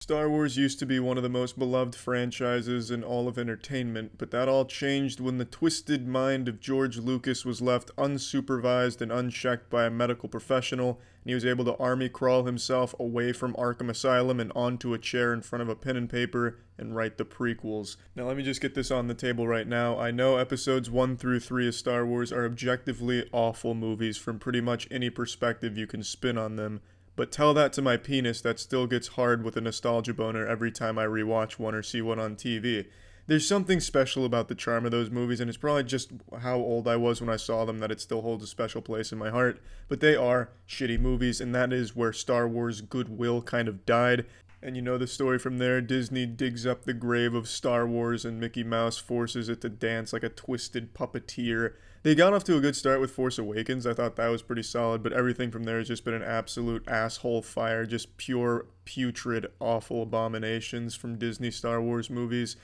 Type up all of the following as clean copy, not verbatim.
Star Wars used to be one of the most beloved franchises in all of entertainment, but that all changed when the twisted mind of George Lucas was left unsupervised and unchecked by a medical professional, and he was able to army crawl himself away from Arkham Asylum and onto a chair in front of a pen and paper and write the prequels. Now let me just get this on the table right now. I know episodes 1 through 3 of Star Wars are objectively awful movies from pretty much any perspective you can spin on them. But tell that to my penis that still gets hard with a nostalgia boner every time I rewatch one or see one on TV. There's something special about the charm of those movies, and it's probably just how old I was when I saw them that it still holds a special place in my heart. But they are shitty movies, and that is where Star Wars goodwill kind of died. And you know the story from there. Disney digs up the grave of Star Wars and Mickey Mouse forces it to dance like a twisted puppeteer. They got off to a good start with Force Awakens. I thought that was pretty solid, but everything from there has just been an absolute asshole fire. Just pure, putrid, awful abominations from Disney Star Wars movies.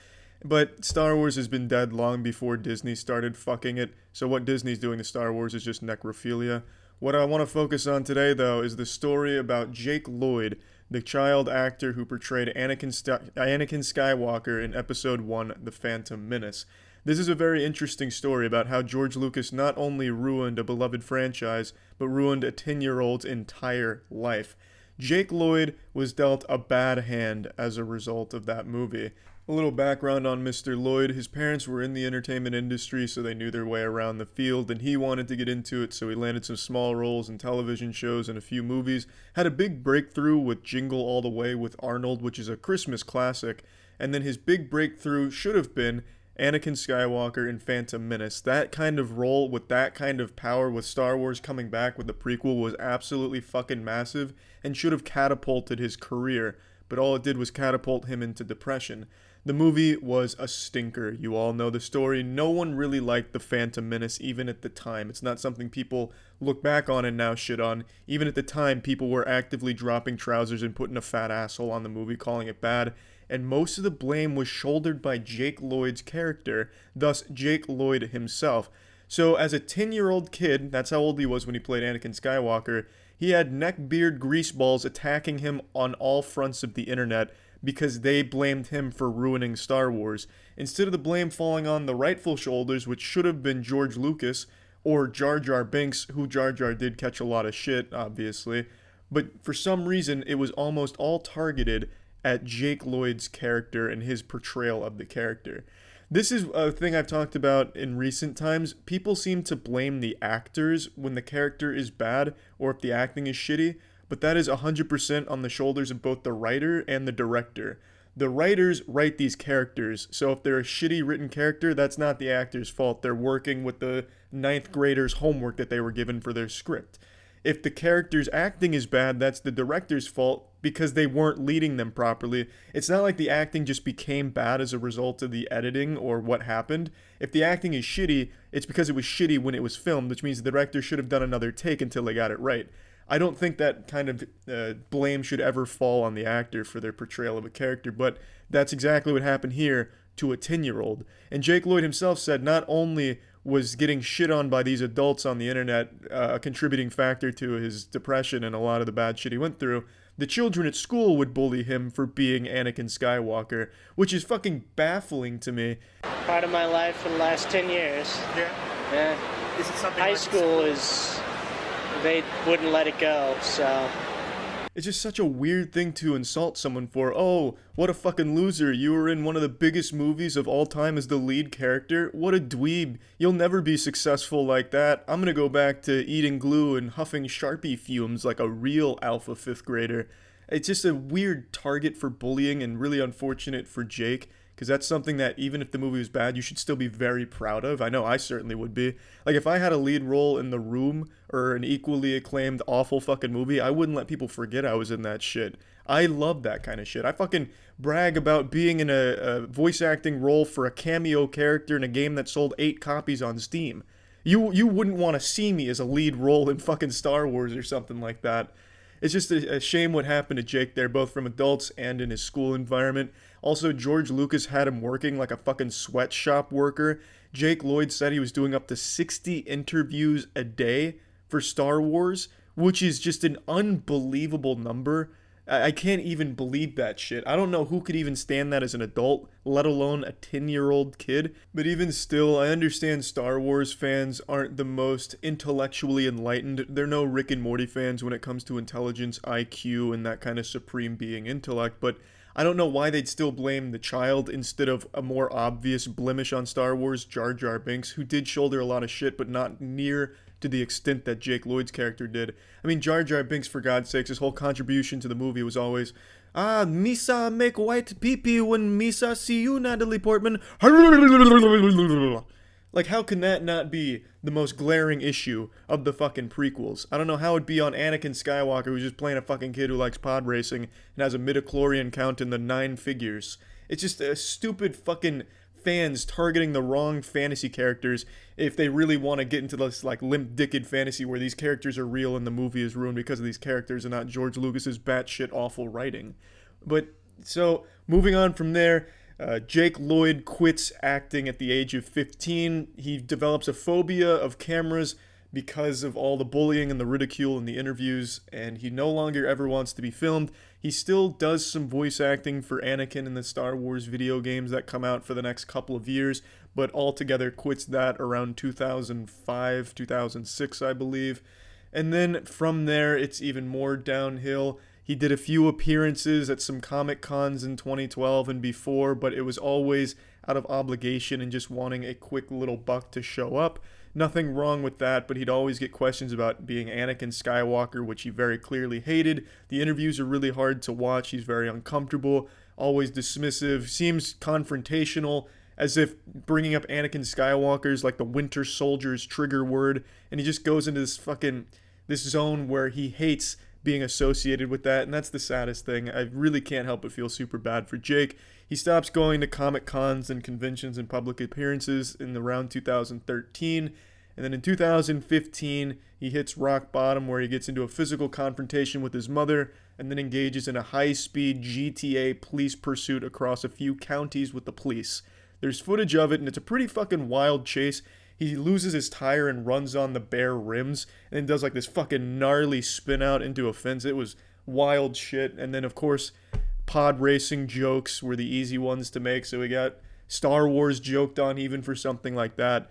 But Star Wars has been dead long before Disney started fucking it, so what Disney's doing to Star Wars is just necrophilia. What I want to focus on today, though, is the story about Jake Lloyd, the child actor who portrayed Anakin Skywalker in Episode 1, The Phantom Menace. This is a very interesting story about how George Lucas not only ruined a beloved franchise, but ruined a 10-year-old's entire life. Jake Lloyd was dealt a bad hand as a result of that movie. A little background on Mr. Lloyd. His parents were in the entertainment industry, so they knew their way around the field, and he wanted to get into it, so he landed some small roles in television shows and a few movies. Had a big breakthrough with Jingle All the Way with Arnold, which is a Christmas classic, and then his big breakthrough should have been Anakin Skywalker in Phantom Menace. That kind of role with that kind of power with Star Wars coming back with the prequel was absolutely fucking massive and should have catapulted his career, but all it did was catapult him into depression. The movie was a stinker. You all know the story. No one really liked The Phantom Menace, even at the time. It's not something people look back on and now shit on. Even at the time, people were actively dropping trousers and putting a fat asshole on the movie, calling it bad. And most of the blame was shouldered by Jake Lloyd's character, thus Jake Lloyd himself. So as a 10-year-old kid, that's how old he was when he played Anakin Skywalker, he had neckbeard greaseballs attacking him on all fronts of the internet because they blamed him for ruining Star Wars. Instead of the blame falling on the rightful shoulders, which should have been George Lucas or Jar Jar Binks, who Jar Jar did catch a lot of shit, obviously, but for some reason it was almost all targeted at Jake Lloyd's character and his portrayal of the character. This is a thing I've talked about in recent times. People seem to blame the actors when the character is bad or if the acting is shitty, but that is 100% on the shoulders of both the writer and the director. The writers write these characters, so if they're a shitty written character, that's not the actor's fault. They're working with the ninth graders' homework that they were given for their script. If the character's acting is bad, that's the director's fault because they weren't leading them properly. It's not like the acting just became bad as a result of the editing or what happened. If the acting is shitty, it's because it was shitty when it was filmed, which means the director should have done another take until they got it right. I don't think that kind of blame should ever fall on the actor for their portrayal of a character, but that's exactly what happened here to a 10-year-old. And Jake Lloyd himself said not only was getting shit on by these adults on the internet a contributing factor to his depression and a lot of the bad shit he went through, the children at school would bully him for being Anakin Skywalker, which is fucking baffling to me. Part of my life for the last 10 years. Yeah. Yeah. Is it something High like school is, they wouldn't let it go, so. It's just such a weird thing to insult someone for. Oh, what a fucking loser. You were in one of the biggest movies of all time as the lead character. What a dweeb. You'll never be successful like that. I'm gonna go back to eating glue and huffing Sharpie fumes like a real alpha 5th grader. It's just a weird target for bullying and really unfortunate for Jake, because that's something that even if the movie was bad, you should still be very proud of. I know I certainly would be. Like, if I had a lead role in The Room or an equally acclaimed awful fucking movie, I wouldn't let people forget I was in that shit. I love that kind of shit. I fucking brag about being in a voice acting role for a cameo character in a game that sold 8 copies on Steam. You wouldn't want to see me as a lead role in fucking Star Wars or something like that. It's just a shame what happened to Jake there, both from adults and in his school environment. Also, George Lucas had him working like a fucking sweatshop worker. Jake Lloyd said he was doing up to 60 interviews a day for Star Wars, which is just an unbelievable number. I can't even believe that shit. I don't know who could even stand that as an adult, let alone a 10-year-old kid. But even still, I understand Star Wars fans aren't the most intellectually enlightened. They're no Rick and Morty fans when it comes to intelligence, IQ, and that kind of supreme being intellect. But I don't know why they'd still blame the child instead of a more obvious blemish on Star Wars, Jar Jar Binks, who did shoulder a lot of shit, but not near to the extent that Jake Lloyd's character did. I mean, Jar Jar Binks, for God's sakes, his whole contribution to the movie was always, Misa make white pee-pee when Misa see you, Natalie Portman. Like, how can that not be the most glaring issue of the fucking prequels? I don't know how it'd be on Anakin Skywalker, who's just playing a fucking kid who likes pod racing and has a midichlorian count in the 9 figures. It's just a stupid fucking fans targeting the wrong fantasy characters if they really want to get into this like limp-dicked fantasy where these characters are real and the movie is ruined because of these characters and not George Lucas's batshit awful writing. But so moving on from there, Jake Lloyd quits acting at the age of 15. He develops a phobia of cameras because of all the bullying and the ridicule in the interviews, and he no longer ever wants to be filmed. He still does some voice acting for Anakin in the Star Wars video games that come out for the next couple of years, but altogether quits that around 2005, 2006, I believe. And then from there, it's even more downhill. He did a few appearances at some Comic Cons in 2012 and before, but it was always out of obligation and just wanting a quick little buck to show up. Nothing wrong with that, but he'd always get questions about being Anakin Skywalker, which he very clearly hated. The interviews are really hard to watch. He's very uncomfortable, always dismissive, seems confrontational, as if bringing up Anakin Skywalker is like the Winter Soldier's trigger word, and he just goes into this zone where he hates being associated with that, and that's the saddest thing. I really can't help but feel super bad for Jake. He stops going to Comic Cons and conventions and public appearances in around 2013, and then in 2015 he hits rock bottom where he gets into a physical confrontation with his mother and then engages in a high-speed GTA police pursuit across a few counties with the police. There's footage of it, and it's a pretty fucking wild chase. He loses his tire and runs on the bare rims and then does like this fucking gnarly spin out into a fence. It was wild shit. And then, of course, pod racing jokes were the easy ones to make. So we got Star Wars joked on even for something like that.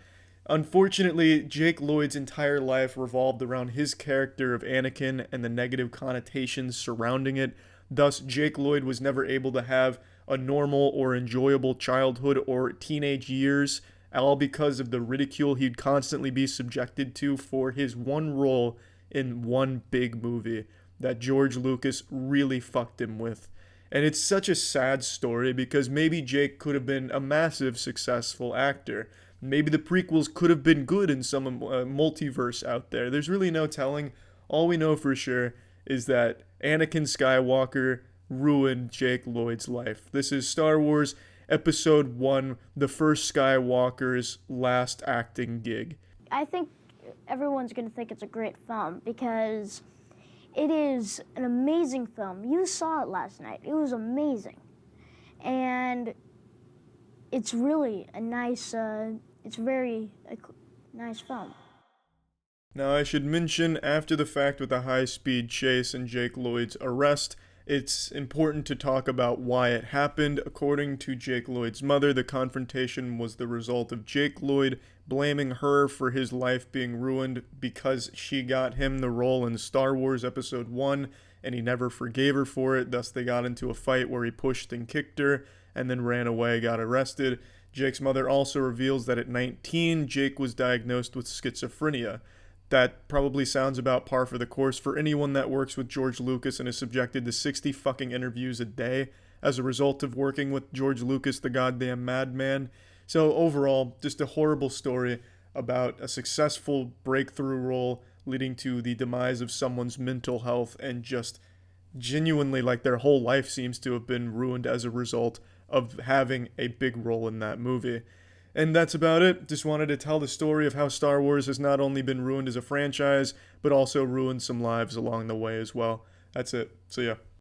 Unfortunately, Jake Lloyd's entire life revolved around his character of Anakin and the negative connotations surrounding it. Thus, Jake Lloyd was never able to have a normal or enjoyable childhood or teenage years, all because of the ridicule he'd constantly be subjected to for his one role in one big movie that George Lucas really fucked him with. And it's such a sad story because maybe Jake could have been a massive successful actor. Maybe the prequels could have been good in some multiverse out there. There's really no telling. All we know for sure is that Anakin Skywalker ruined Jake Lloyd's life. This is Star Wars Episode 1, the first Skywalker's last acting gig. I think everyone's going to think it's a great film because it is an amazing film. You saw it last night. It was amazing. And it's really a nice, it's very a nice film. Now I should mention, after the fact with the high-speed chase and Jake Lloyd's arrest, it's important to talk about why it happened. According to Jake Lloyd's mother, the confrontation was the result of Jake Lloyd blaming her for his life being ruined because she got him the role in Star Wars Episode 1, and he never forgave her for it. Thus, they got into a fight where he pushed and kicked her, and then ran away, got arrested. Jake's mother also reveals that at 19, Jake was diagnosed with schizophrenia. That probably sounds about par for the course for anyone that works with George Lucas and is subjected to 60 fucking interviews a day as a result of working with George Lucas, the goddamn madman. So overall, just a horrible story about a successful breakthrough role leading to the demise of someone's mental health, and just genuinely like their whole life seems to have been ruined as a result of having a big role in that movie. And that's about it. Just wanted to tell the story of how Star Wars has not only been ruined as a franchise, but also ruined some lives along the way as well. That's it. So yeah.